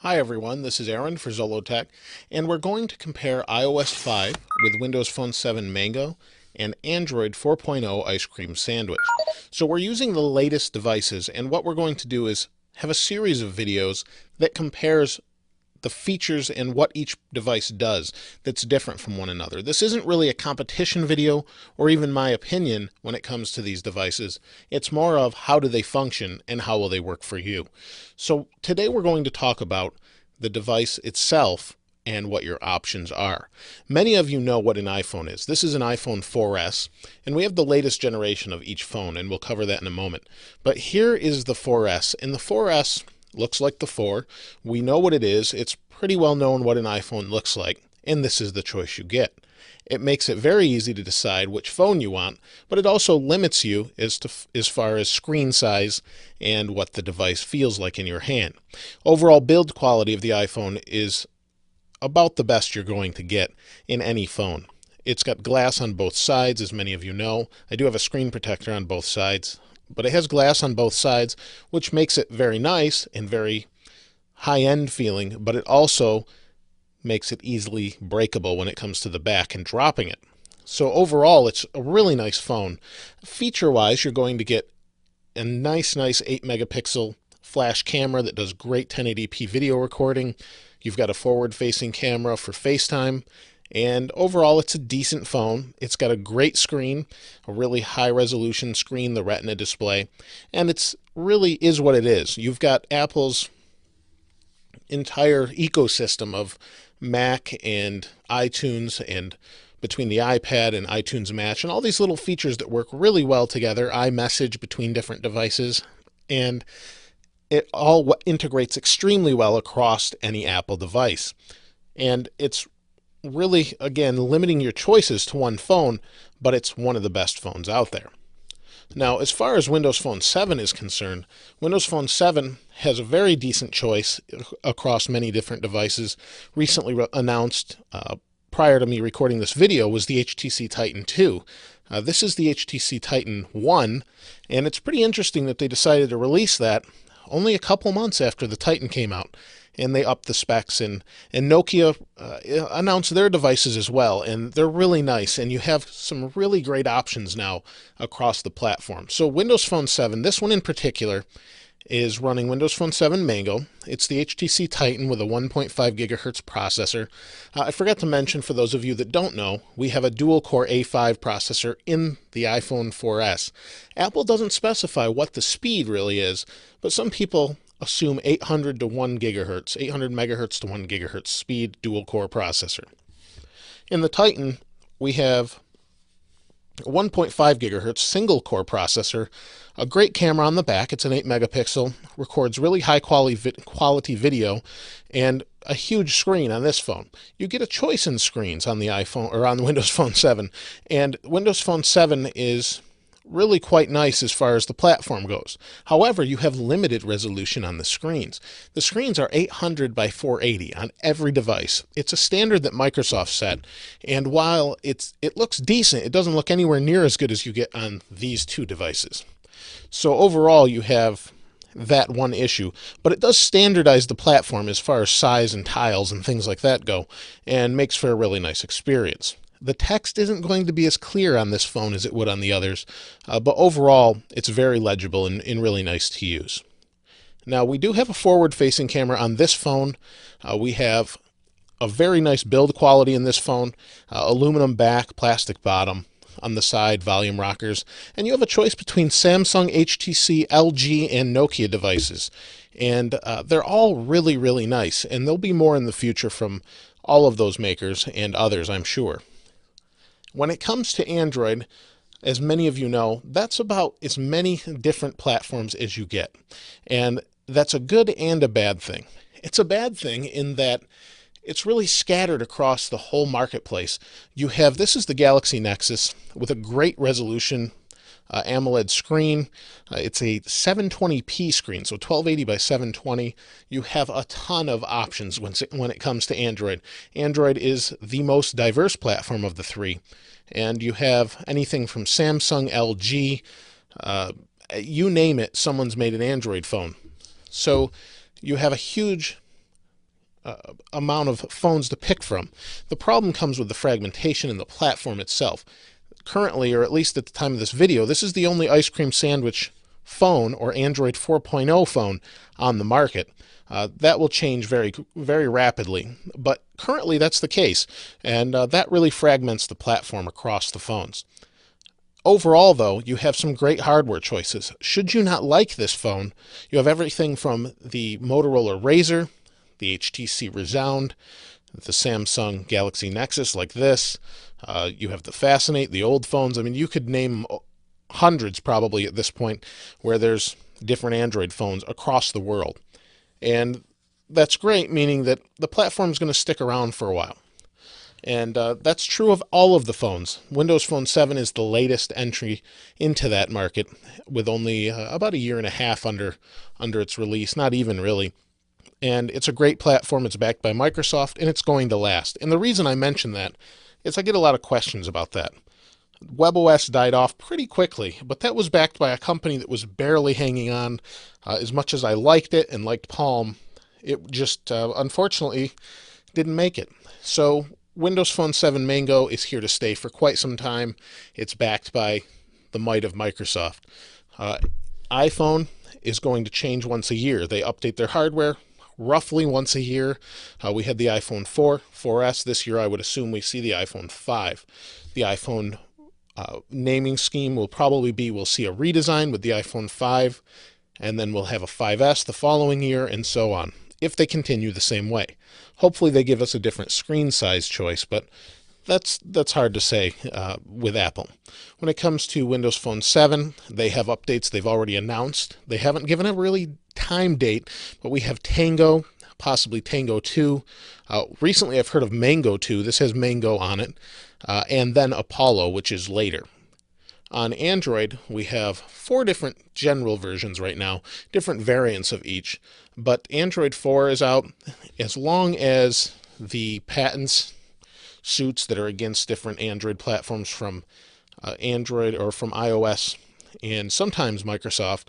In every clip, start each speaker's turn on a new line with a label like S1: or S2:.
S1: Hi everyone, this is Aaron for Zollotech, and we're going to compare iOS 5 with Windows Phone 7 Mango and Android 4.0 Ice Cream Sandwich. So we're using the latest devices, and what we're going to do is have a series of videos that compares the features and what each device does that's different from one another. This isn't really a competition video or even my opinion when it comes to these devices. It's more of how do they function and how will they work for you. So today we're going to talk about the device itself and what your options are. Many of you know what an iPhone is. This is an iPhone 4S, and we have the latest generation of each phone, and we'll cover that in a moment. But here is the 4S, and the 4S looks like the 4. We know what it is. It's pretty well known what an iPhone looks like, and this is the choice you get. It makes it very easy to decide which phone you want, but it also limits you as far as screen size and what the device feels like in your hand. Overall build quality of the iPhone is about the best you're going to get in any phone. It's got glass on both sides, as many of you know. I do have a screen protector on both sides, but it has glass on both sides, which makes it very nice and very high-end feeling, but it also makes it easily breakable when it comes to the back and dropping it. So overall, it's a really nice phone. Feature-wise, you're going to get a nice 8 megapixel flash camera that does great 1080p video recording. You've got a forward-facing camera for FaceTime. And overall, it's a decent phone. It's got a great screen, a really high-resolution screen, the Retina display, and it's really is what it is. You've got Apple's entire ecosystem of Mac and iTunes, and between the iPad and iTunes Match, and all these little features that work really well together, iMessage between different devices, and it all integrates extremely well across any Apple device. And it's really, again, limiting your choices to one phone, but it's one of the best phones out there. Now, as far as Windows Phone 7 is concerned, Windows Phone 7 has a very decent choice across many different devices. Recently announced, prior to me recording this video, was the HTC Titan 2. This is the HTC Titan 1, and it's pretty interesting that they decided to release that only a couple months after the Titan came out, and they upped the specs, and Nokia announced their devices as well, and they're really nice, and you have some really great options now across the platform. So Windows Phone 7, this one in particular, is running Windows Phone 7 Mango. It's the HTC Titan with a 1.5 gigahertz processor. I forgot to mention, for those of you that don't know, we have a dual-core A5 processor in the iPhone 4S. Apple doesn't specify what the speed really is, but some people assume 800 to 1 gigahertz, 800 megahertz to 1 gigahertz speed dual-core processor. In the Titan, we have a 1.5 gigahertz single-core processor, a great camera on the back. It's an 8 megapixel, records really high quality video, and a huge screen on this phone. You get a choice in screens on the iPhone or on the Windows Phone 7, and Windows Phone 7 is really quite nice as far as the platform goes. However, you have limited resolution on the screens. The screens are 800 by 480 on every device. It's a standard that Microsoft set, and while it looks decent, it doesn't look anywhere near as good as you get on these two devices. So overall, you have that one issue, but it does standardize the platform as far as size and tiles and things like that go, and makes for a really nice experience. The text isn't going to be as clear on this phone as it would on the others, but overall, it's very legible and really nice to use. Now, we do have a forward-facing camera on this phone. We have a very nice build quality in this phone, aluminum back, plastic bottom. On the side, volume rockers, and you have a choice between Samsung, HTC, LG, and Nokia devices, and they're all really nice, and there'll be more in the future from all of those makers and others, I'm sure. When it comes to Android, as many of you know, that's about as many different platforms as you get, and that's a good and a bad thing. It's a bad thing in that it's really scattered across the whole marketplace. This is the Galaxy Nexus with a great resolution AMOLED screen. It's a 720p screen, so 1280 by 720. You have a ton of options when it comes to Android. Android is the most diverse platform of the three, and you have anything from Samsung, LG, you name it, someone's made an Android phone. So you have a huge amount of phones to pick from. The problem comes with the fragmentation in the platform itself. Currently, or at least at the time of this video, this is the only ice cream sandwich phone or Android 4.0 phone on the market. That will change very, very rapidly, but currently that's the case, and that really fragments the platform across the phones. Overall, though, you have some great hardware choices. Should you not like this phone, you have everything from the Motorola Razr, the HTC Resound, the Samsung Galaxy Nexus like this. You have the Fascinate, the old phones. I mean, you could name hundreds probably at this point where there's different Android phones across the world. And that's great, meaning that the platform is going to stick around for a while. And that's true of all of the phones. Windows Phone 7 is the latest entry into that market, with only about a year and a half under its release, not even really. And it's a great platform. It's backed by Microsoft, and it's going to last. And the reason I mention that is I get a lot of questions about that. WebOS died off pretty quickly, but that was backed by a company that was barely hanging on. As much as I liked it and liked Palm, it just unfortunately didn't make it. So Windows Phone 7 Mango is here to stay for quite some time. It's backed by the might of Microsoft. iPhone is going to change once a year. They update their hardware roughly once a year. We had the iPhone 4, 4S. This year I would assume we see the iPhone 5. The iPhone naming scheme will probably be, we'll see a redesign with the iPhone 5, and then we'll have a 5S the following year, and so on, if they continue the same way. Hopefully they give us a different screen size choice, but that's hard to say with Apple. When it comes to Windows Phone 7, they have updates they've already announced. They haven't given a really time date, but we have Tango, possibly Tango 2. Recently I've heard of Mango 2. This has Mango on it. And then Apollo, which is later. On Android, we have 4 different general versions right now, different variants of each. But Android 4 is out. As long as the patents suits that are against different Android platforms from Android or from iOS and sometimes Microsoft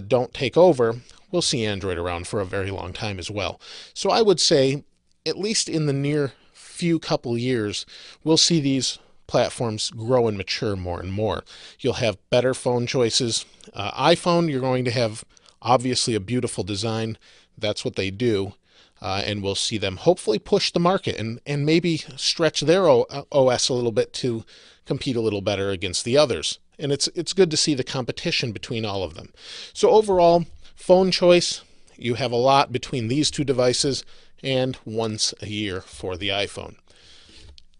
S1: don't take over, we'll see Android around for a very long time as well. So I would say, at least in the near few couple years, we'll see these platforms grow and mature more and more. You'll have better phone choices. iPhone, you're going to have obviously a beautiful design. That's what they do. And we'll see them hopefully push the market and maybe stretch their OS a little bit to compete a little better against the others. And it's good to see the competition between all of them. So overall, phone choice, you have a lot between these two devices, and once a year for the iPhone.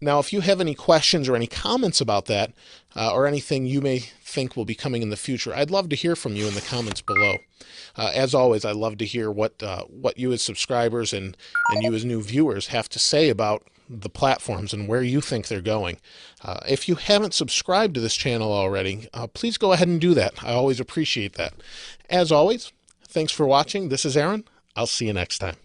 S1: Now, if you have any questions or any comments about that, or anything you may think will be coming in the future, I'd love to hear from you in the comments below. As always, I love to hear what you as subscribers and you as new viewers have to say about the platforms and where you think they're going. If you haven't subscribed to this channel already, please go ahead and do that. I always appreciate that. As always, thanks for watching. This is Aaron. I'll see you next time.